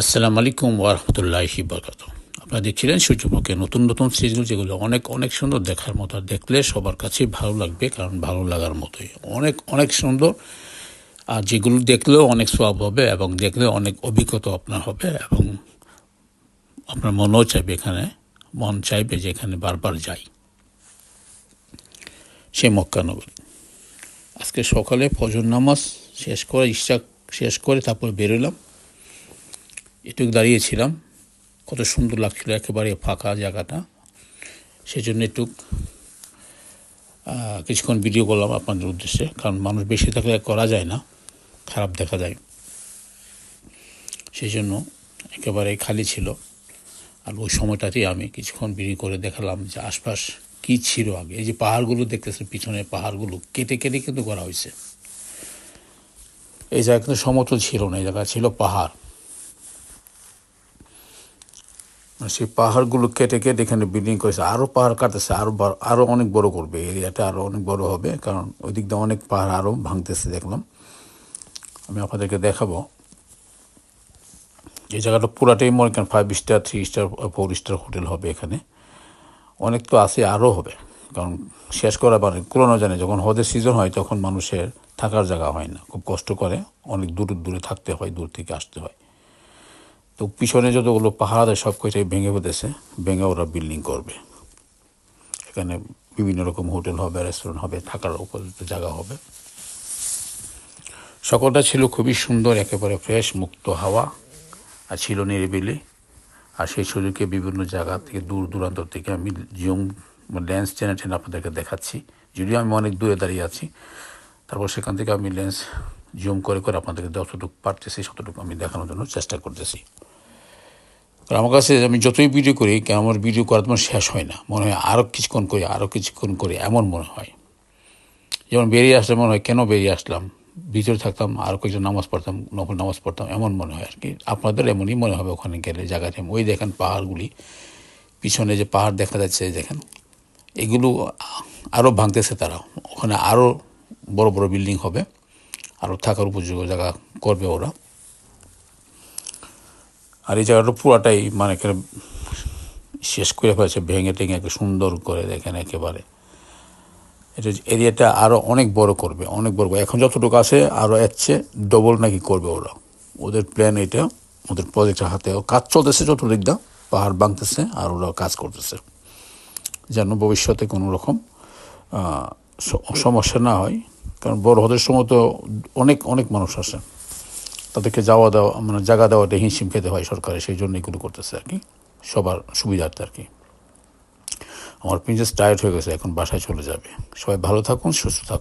আসসালামু আলাইকুম ওয়া রাহমাতুল্লাহি ওয়া বারাকাতুহু। আপনারা দেখছিলেন সূর্যমুখীর নতুন নতুন সিরিজগুলো, যেগুলো অনেক অনেক সুন্দর, দেখার মতো। আর দেখলে সবার কাছেই ভালো লাগবে, কারণ ভালো লাগার মতোই অনেক অনেক সুন্দর। আর যেগুলো দেখলেও অনেক সওয়াব হবে, এবং দেখলেও অনেক অভিজ্ঞতা আপনার হবে, এবং আপনার মনও চাইবে, মন চাইবে যে এখানে বারবার যাই। সে মক্কা নগরী। আজকে সকালে ফজর নামাজ শেষ করে, ইশা শেষ করে তারপর বেরোলাম। একটু দাঁড়িয়েছিলাম, কত সুন্দর লাগছিল, একেবারে ফাঁকা জায়গাটা। সেজন্য একটু কিছুক্ষণ ভিডিও করলাম আপনাদের উদ্দেশ্যে, কারণ মানুষ বেশি থাকলে করা যায় না, খারাপ দেখা যায়। সেই জন্য একেবারে খালি ছিল। আর ওই সময়টাতেই আমি কিছুক্ষণ ভিডিও করে দেখালাম যে আশপাশ কী ছিল আগে। এই যে পাহাড়গুলো দেখতেছেন, পিছনে পাহাড়গুলো কেটে কেটে কিন্তু করা হয়েছে। এই জায়গা কিন্তু সমতল ছিল না, এই জায়গা ছিল পাহাড়। সেই পাহাড়গুলো কেটে কেটে এখানে বিল্ডিং করেছে। আরও পাহাড় কাটতেছে, আরও অনেক বড় করবে, এরিয়াটা আরও অনেক বড় হবে, কারণ ওই দিক দিয়ে অনেক পাহাড় আরও ভাঙতেছে দেখলাম। আমি আপনাদেরকে দেখাবো। এই জায়গাটা পুরাটাই মনে করেন 5 স্টার, 3 স্টার, 4 স্টার হোটেল হবে এখানে। অনেক তো আছে, আরও হবে, কারণ শেষ করা মানে কুলানো জানে। যখন হজের সিজন হয় তখন মানুষের থাকার জায়গা হয় না, খুব কষ্ট করে, অনেক দূরে দূরে থাকতে হয়, দূর থেকে আসতে হয়। তো পিছনে যতগুলো পাহাড় সব কয়টাই ভেঙে ফেলেছে, ভেঙে ওরা বিল্ডিং করবে। এখানে বিভিন্ন রকম হোটেল হবে, রেস্টুরেন্ট হবে, থাকার উপযুক্ত জায়গা হবে। সকালটা ছিল খুবই সুন্দর, একেবারে ফ্রেশ, মুক্ত হাওয়া, আর ছিল নিরিবিলি। আর সেই সুযোগে বিভিন্ন জায়গা থেকে, দূর দূরান্ত থেকে আমি জুম লেন্স টেনে টেনে আপনাদেরকে দেখাচ্ছি। যদিও আমি অনেক দূরে দাঁড়িয়ে আছি, তারপর সেখান থেকে আমি লেন্স জুম করে করে আপনাদেরকে যতটুকু পারতেছি ততটুকু আমি দেখানোর জন্য চেষ্টা করতেছি। কারণ আমার কাছে আমি যতই ভিডিও করি, কেন আমার ভিডিও করার তোমার শেষ হয় না, মনে হয় আরও কিছুক্ষণ করি, আরও কিছুক্ষণ করি, এমন মনে হয়। যেমন বেরিয়ে আসলে মনে হয় কেন বেরিয়ে আসলাম, ভিতরে থাকতাম আরও কয়েকজন নামাজ পড়তাম, নফল নামাজ পড়তাম, এমন মনে হয় আর কি। আপনাদের এমনই মনে হবে ওখানে গেলে, জায়গাটা। ওই দেখেন পাহাড়গুলি, পিছনে যে পাহাড় দেখা যাচ্ছে, দেখেন এগুলো আরও ভাঙতেছে তারা। ওখানে আরও বড় বড় বিল্ডিং হবে, আরও থাকার উপযোগী জায়গা করবে ওরা। আর এই জায়গাটা পুরাটাই মানে শেষ করে ফেলেছে, ভেঙে টেঙে সুন্দর করে দেখেন একেবারে। এটা এরিয়াটা আরও অনেক বড় করবে, অনেক বড়। এখন যতটুকু আছে আরও এসছে ডবল নাকি করবে ওরা। ওদের প্ল্যান এটা, ওদের প্রজেক্টের হাতে কাজ চলতেছে চতুর্দিক দিয়ে, পাহাড় ভাঙতেছে আর ওরা কাজ করতেছে, যেন ভবিষ্যতে কোনো রকম সমস্যা না হয়। কারণ বড় হদের সময় তো অনেক অনেক মানুষ আসে, তাদেরকে যাওয়া দেওয়া মানে জায়গা দেওয়াটা হিমশিম খেতে হয় সরকারের, সেই জন্য এগুলো করতেছে আর কি, সবার সুবিধার্থে আর কি। আমার প্রিন্সেস টায়ার্ড হয়ে গেছে, এখন বাসায় চলে যাবে। সবাই ভালো থাকুন, সুস্থ থাকুন।